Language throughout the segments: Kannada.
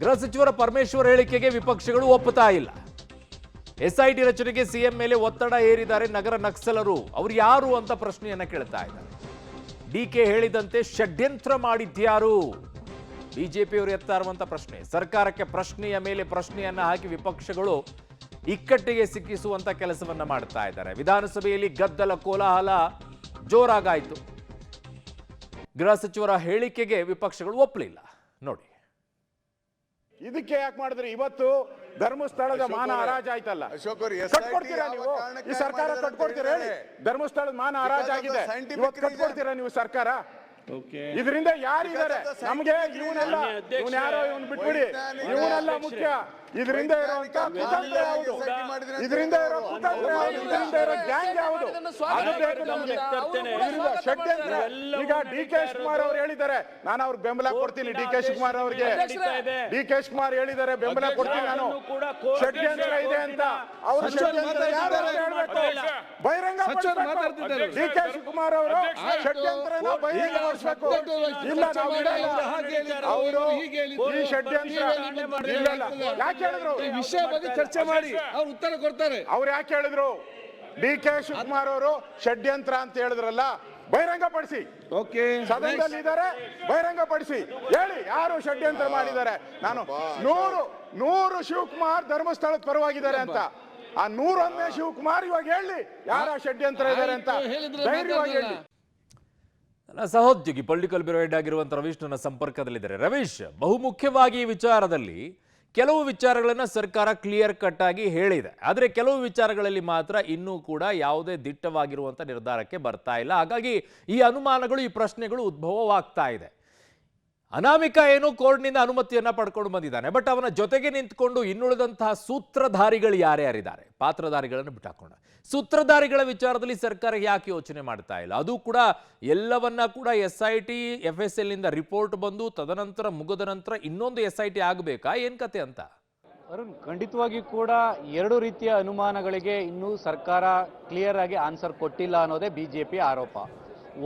ಗೃಹ ಸಚಿವರ ಪರಮೇಶ್ವರ್ ಹೇಳಿಕೆಗೆ ವಿಪಕ್ಷಗಳು ಒಪ್ಪುತ್ತಾ ಇಲ್ಲ. ಎಸ್ಐಟಿ ರಚನೆಗೆ ಸಿಎಂ ಮೇಲೆ ಒತ್ತಡ ಹೇರಿದ್ದಾರೆ ನಗರ ನಕ್ಸಲರು. ಅವರು ಯಾರು ಅಂತ ಪ್ರಶ್ನೆಯನ್ನ ಕೇಳ್ತಾ ಇದ್ದಾರೆ. ಡಿಕೆ ಹೇಳಿದಂತೆ ಷಡ್ಯಂತ್ರ ಮಾಡಿದ್ಯಾರು? ಬಿಜೆಪಿಯವರು ಎತ್ತಾ ಇರುವಂತ ಪ್ರಶ್ನೆ. ಸರ್ಕಾರಕ್ಕೆ ಪ್ರಶ್ನೆಯ ಮೇಲೆ ಪ್ರಶ್ನೆಯನ್ನ ಹಾಕಿ ವಿಪಕ್ಷಗಳು ಇಕ್ಕಟ್ಟಿಗೆ ಸಿಕ್ಕಿಸುವಂತ ಕೆಲಸವನ್ನ ಮಾಡ್ತಾ ಇದ್ದಾರೆ. ವಿಧಾನಸಭೆಯಲ್ಲಿ ಗದ್ದಲ ಕೋಲಾಹಲ ಜೋರಾಗಾಯಿತು. ಗೃಹ ಸಚಿವರ ಹೇಳಿಕೆಗೆ ವಿಪಕ್ಷಗಳು ಒಪ್ಪಲಿಲ್ಲ. ನೋಡಿ, ಇದಕ್ಕೆ ಯಾಕೆ ಮಾಡಿದ್ರಿ? ಇವತ್ತು ಧರ್ಮಸ್ಥಳದ ಮಾನ ಹರಾಜ್ ಆಯ್ತಲ್ಲ, ಕಟ್ಕೊಡ್ತೀರಾ ನೀವು? ಈ ಸರ್ಕಾರ ಕಟ್ಕೊಡ್ತೀರಾ ಹೇಳಿ? ಧರ್ಮಸ್ಥಳದ ಮಾನ ಹರಾಜ್ ಆಗಿದೆ, ಇವತ್ತು ಕಟ್ಕೊಡ್ತೀರಾ ನೀವು ಸರ್ಕಾರ? ಇದರಿಂದ ಯಾರಿದ್ದಾರೆ ನಮ್ಗೆ? ಇವನೆಲ್ಲ ಯಾರೋ ಇವನ್ ಬಿಟ್ಬಿಡಿ, ಇವನೆಲ್ಲ ಮುಖ್ಯ. ಇದರಿಂದ ಇರುವಂತ ಕುತಂತ್ರ ಯಾವುದು? ಇದರಿಂದ ಇರೋ ಕುತಂತ್ರ ಯಾವುದು? ಇದರಿಂದ ಇರೋ ಗ್ಯಾಂಗ್ ಯಾವುದು? ಅದು ಬೇಕು ನಮ್ಗೆ. ಇದರಿಂದ ಷಡ್ಯಂತ್ರ. ಈಗ ಡಿ ಕೆ ಶಿವಕುಮಾರ್ ಅವರು ಹೇಳಿದ್ದಾರೆ, ನಾನು ಅವ್ರಿಗೆ ಬೆಂಬಲ ಕೊಡ್ತೀನಿ. ಡಿ ಕೆ ಶಿವಕುಮಾರ್ ಅವರಿಗೆ ಡಿ ಕೆ ಶಿವಕುಮಾರ್ ಹೇಳಿದ್ದಾರೆ, ಬೆಂಬಲ ಕೊಡ್ತೀನಿ ನಾನು. ಷಡ್ಯಂತ್ರ ಇದೆ ಅಂತ ಅವರು ಷಡ್ಯಂತ್ರ ಯಾರು ಹೇಳ್ಬೇಕು? ಬಹಿರಂಗ ಡಿ ಕೆ ಶಿವಕುಮಾರ್ ಅವರು ಷಡ್ಯಂತ್ರನ ಬಹಿರಂಗಪಡಿಸಬೇಕು. ಇಲ್ಲ, ನಾವು ಅವರು ಈ ಷಡ್ಯಂತ್ರ ಇಲ್ಲ. ಯಾಕೆ ಹೇಳಿದ್ರು? ಈ ವಿಷಯ ಬಗ್ಗೆ ಚರ್ಚೆ ಮಾಡಿ ಅವ್ರು ಉತ್ತರ ಕೊಡ್ತಾರೆ. ಅವ್ರು ಯಾಕೆ ಹೇಳಿದ್ರು? ಡಿ ಕೆ ಶಿವಕುಮಾರ್ ಅವರು ಷಡ್ಯಂತ್ರ ಅಂತ ಹೇಳಿದ್ರಲ್ಲ, ಬಹಿರಂಗಪಡಿಸಿ. ಸದನದಲ್ಲಿ ಇದ್ದಾರೆ, ಬಹಿರಂಗಪಡಿಸಿ ಹೇಳಿ ಯಾರು ಷಡ್ಯಂತ್ರ ಮಾಡಿದ್ದಾರೆ. ನಾನು ನೂರು ಶಿವಕುಮಾರ್ ಧರ್ಮಸ್ಥಳದ ಪರವಾಗಿದ್ದಾರೆ ಅಂತ, ಆ 101ನೇ ಶಿವಕುಮಾರ್ ಇವಾಗ ಹೇಳಿ ಯಾರ ಷಡ್ಯಂತ್ರ ಇದ್ದಾರೆ ಅಂತ ಧೈರ್ಯವಾಗಿ ಹೇಳಿ. ನನ್ನ ಸಹೋದ್ಯೋಗಿ ಪೊಲಿಟಿಕಲ್ ಬ್ಯೂರೋ ಹೆಡ್ ಆಗಿರುವಂತಹ ರವೀಶ್ ನನ್ನ ಸಂಪರ್ಕದಲ್ಲಿದ್ದಾರೆ. ರವೀಶ್, ಬಹುಮುಖ್ಯವಾಗಿ ಈ ವಿಚಾರದಲ್ಲಿ ಕೆಲವು ವಿಚಾರಗಳನ್ನು ಸರ್ಕಾರ ಕ್ಲಿಯರ್ ಕಟ್ ಆಗಿ ಹೇಳಿದೆ. ಆದರೆ ಕೆಲವು ವಿಚಾರಗಳಲ್ಲಿ ಮಾತ್ರ ಇನ್ನೂ ಕೂಡ ಯಾವುದೇ ದಿಟ್ಟವಾಗಿರುವಂಥ ನಿರ್ಧಾರಕ್ಕೆ ಬರ್ತಾ ಇಲ್ಲ. ಹಾಗಾಗಿ ಈ ಅನುಮಾನಗಳು, ಈ ಪ್ರಶ್ನೆಗಳು ಉದ್ಭವವಾಗ್ತಾ ಇದೆ. ಅನಾಮಿಕ ಏನೋ ಕೋರ್ಟ್ನಿಂದ ಅನುಮತಿಯನ್ನ ಪಡ್ಕೊಂಡು ಬಂದಿದ್ದಾನೆ, ಬಟ್ ಅವನ ಜೊತೆಗೆ ನಿಂತ್ಕೊಂಡು ಇನ್ನುಳಿದಂತಹ ಸೂತ್ರಧಾರಿಗಳು ಯಾರ್ಯಾರಿದ್ದಾರೆ, ಪಾತ್ರಧಾರಿಗಳನ್ನು ಬಿಟ್ಟಾಕೊಂಡ ಸೂತ್ರಧಾರಿಗಳ ವಿಚಾರದಲ್ಲಿ ಸರ್ಕಾರ ಯಾಕೆ ಯೋಚನೆ ಮಾಡ್ತಾ ಇಲ್ಲ? ಅದು ಕೂಡ ಎಲ್ಲವನ್ನ ಕೂಡ SIT FSL ನಿಂದ ರಿಪೋರ್ಟ್ ಬಂದು ತದನಂತರ ಮುಗಿದ ನಂತರ ಇನ್ನೊಂದು SIT ಆಗಬೇಕಾ? ಏನ್ ಕತೆ ಅಂತ? ಅರುಣ್, ಖಂಡಿತವಾಗಿ ಕೂಡ ಎರಡು ರೀತಿಯ ಅನುಮಾನಗಳಿಗೆ ಇನ್ನೂ ಸರ್ಕಾರ ಕ್ಲಿಯರ್ ಆಗಿ ಆನ್ಸರ್ ಕೊಟ್ಟಿಲ್ಲ ಅನ್ನೋದೇ ಬಿಜೆಪಿ ಆರೋಪ.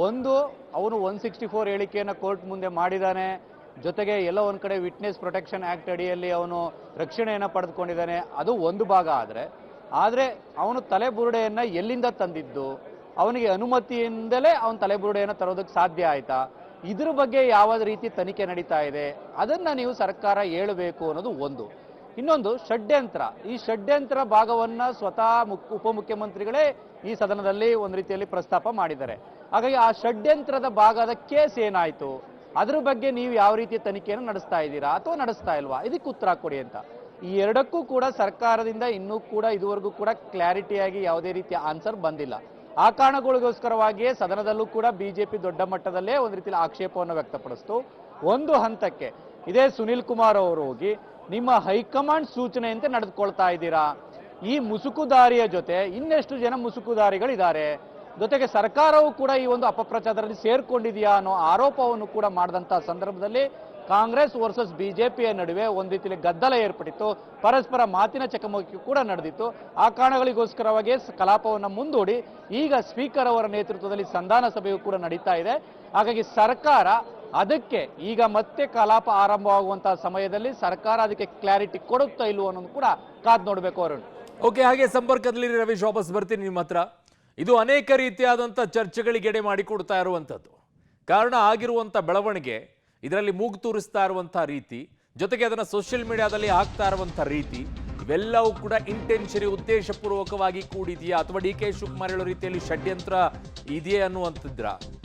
ಒಂದು, ಅವನು 164 ಹೇಳಿಕೆಯನ್ನು ಕೋರ್ಟ್ ಮುಂದೆ ಮಾಡಿದ್ದಾನೆ, ಜೊತೆಗೆ ಎಲ್ಲ ಒಂದು ಕಡೆ ವಿಟ್ನೆಸ್ ಪ್ರೊಟೆಕ್ಷನ್ ಆ್ಯಕ್ಟ್ ಅಡಿಯಲ್ಲಿ ಅವನು ರಕ್ಷಣೆಯನ್ನು ಪಡೆದುಕೊಂಡಿದ್ದಾನೆ, ಅದು ಒಂದು ಭಾಗ. ಆದರೆ ಅವನು ತಲೆಬುರುಡೆಯನ್ನು ಎಲ್ಲಿಂದ ತಂದಿದ್ದು, ಅವನಿಗೆ ಅನುಮತಿಯಿಂದಲೇ ಅವನ ತಲೆಬುರುಡೆಯನ್ನು ತರೋದಕ್ಕೆ ಸಾಧ್ಯ ಆಯ್ತಾ? ಇದ್ರ ಬಗ್ಗೆ ಯಾವ ರೀತಿ ತನಿಖೆ ನಡೀತಾ ಇದೆ, ಅದನ್ನು ನೀವು ಸರ್ಕಾರ ಹೇಳಬೇಕು ಅನ್ನೋದು ಒಂದು. ಇನ್ನೊಂದು, ಷಡ್ಯಂತ್ರ. ಈ ಷಡ್ಯಂತ್ರ ಭಾಗವನ್ನು ಸ್ವತಃ ಉಪಮುಖ್ಯಮಂತ್ರಿಗಳೇ ಈ ಸದನದಲ್ಲಿ ಒಂದು ರೀತಿಯಲ್ಲಿ ಪ್ರಸ್ತಾಪ ಮಾಡಿದ್ದಾರೆ. ಹಾಗಾಗಿ ಆ ಷಡ್ಯಂತ್ರದ ಭಾಗದ ಕೇಸ್ ಏನಾಯಿತು, ಅದ್ರ ಬಗ್ಗೆ ನೀವು ಯಾವ ರೀತಿಯ ತನಿಖೆಯನ್ನು ನಡೆಸ್ತಾ ಇದ್ದೀರಾ ಅಥವಾ ನಡೆಸ್ತಾ ಇಲ್ವಾ, ಇದಕ್ಕೆ ಉತ್ತರ ಕೊಡಿ ಅಂತ. ಈ ಎರಡಕ್ಕೂ ಕೂಡ ಸರ್ಕಾರದಿಂದ ಇನ್ನೂ ಕೂಡ ಇದುವರೆಗೂ ಕೂಡ ಕ್ಲಾರಿಟಿಯಾಗಿ ಯಾವುದೇ ರೀತಿಯ ಆನ್ಸರ್ ಬಂದಿಲ್ಲ. ಆ ಕಾರಣಗಳಿಗೋಸ್ಕರವಾಗಿಯೇ ಸದನದಲ್ಲೂ ಕೂಡ ಬಿಜೆಪಿ ದೊಡ್ಡ ಮಟ್ಟದಲ್ಲೇ ಒಂದು ರೀತಿಯಲ್ಲಿ ಆಕ್ಷೇಪವನ್ನು ವ್ಯಕ್ತಪಡಿಸ್ತು. ಒಂದು ಹಂತಕ್ಕೆ ಇದೇ ಸುನಿಲ್ ಕುಮಾರ್ ಅವರು ಹೋಗಿ ನಿಮ್ಮ ಹೈಕಮಾಂಡ್ ಸೂಚನೆಯಂತೆ ನಡೆದುಕೊಳ್ತಾ ಇದ್ದೀರಾ, ಈ ಮುಸುಕುದಾರಿಯ ಜೊತೆ ಇನ್ನೆಷ್ಟು ಜನ ಮುಸುಕುದಾರಿಗಳಿದ್ದಾರೆ, ಜೊತೆಗೆ ಸರ್ಕಾರವು ಕೂಡ ಈ ಒಂದು ಅಪಪ್ರಚಾರದಲ್ಲಿ ಸೇರ್ಕೊಂಡಿದೆಯಾ ಅನ್ನೋ ಆರೋಪವನ್ನು ಕೂಡ ಮಾಡಿದಂತಹ ಸಂದರ್ಭದಲ್ಲಿ ಕಾಂಗ್ರೆಸ್ ವರ್ಸಸ್ ಬಿಜೆಪಿಯ ನಡುವೆ ಒಂದು ರೀತಿಯಲ್ಲಿ ಗದ್ದಲ ಏರ್ಪಟ್ಟಿತ್ತು, ಪರಸ್ಪರ ಮಾತಿನ ಚಕಮಕಿ ಕೂಡ ನಡೆದಿತ್ತು. ಆ ಕಾರಣಗಳಿಗೋಸ್ಕರವಾಗಿ ಕಲಾಪವನ್ನು ಮುಂದೂಡಿ ಈಗ ಸ್ಪೀಕರ್ ಅವರ ನೇತೃತ್ವದಲ್ಲಿ ಸಂಧಾನ ಸಭೆಯು ಕೂಡ ನಡೀತಾ ಇದೆ. ಹಾಗಾಗಿ ಸರ್ಕಾರ ಅದಕ್ಕೆ ಈಗ ಮತ್ತೆ ಕಲಾಪ ಆರಂಭವಾಗುವಂತಹ ಸಮಯದಲ್ಲಿ ಸರ್ಕಾರ ಅದಕ್ಕೆ ಕ್ಲಾರಿಟಿ ಕೊಡುತ್ತಾ ಇಲ್ವೋ ಅನ್ನೋದು ಕೂಡ ಕಾದ್ ನೋಡಬೇಕು ಅರುಣ್. ಓಕೆ, ಹಾಗೆ ಸಂಪರ್ಕದಲ್ಲಿ ರವೀಶ್, ವಾಪಸ್ ಬರ್ತೀನಿ ನಿಮ್ಮ ಹತ್ರ. ಇದು ಅನೇಕ ರೀತಿಯಾದಂಥ ಚರ್ಚೆಗಳಿಗೆ ಎಡೆ ಮಾಡಿಕೊಡ್ತಾ ಇರುವಂಥದ್ದು. ಕಾರಣ ಆಗಿರುವಂಥ ಬೆಳವಣಿಗೆ, ಇದರಲ್ಲಿ ಮೂಗು ತೂರಿಸ್ತಾ ಇರುವಂಥ ರೀತಿ, ಜೊತೆಗೆ ಅದನ್ನು ಸೋಷಿಯಲ್ ಮೀಡಿಯಾದಲ್ಲಿ ಹಾಕ್ತಾ ಇರುವಂಥ ರೀತಿ, ಇವೆಲ್ಲವೂ ಕೂಡ ಇಂಟೆನ್ಷರಿ, ಉದ್ದೇಶಪೂರ್ವಕವಾಗಿ ಕೂಡಿದೆಯಾ ಅಥವಾ ಡಿ ಕೆ ಶಿವಕುಮಾರ್ ಹೇಳೋ ರೀತಿಯಲ್ಲಿ ಷಡ್ಯಂತ್ರ ಇದೆಯೇ ಅನ್ನುವಂಥದ್ರ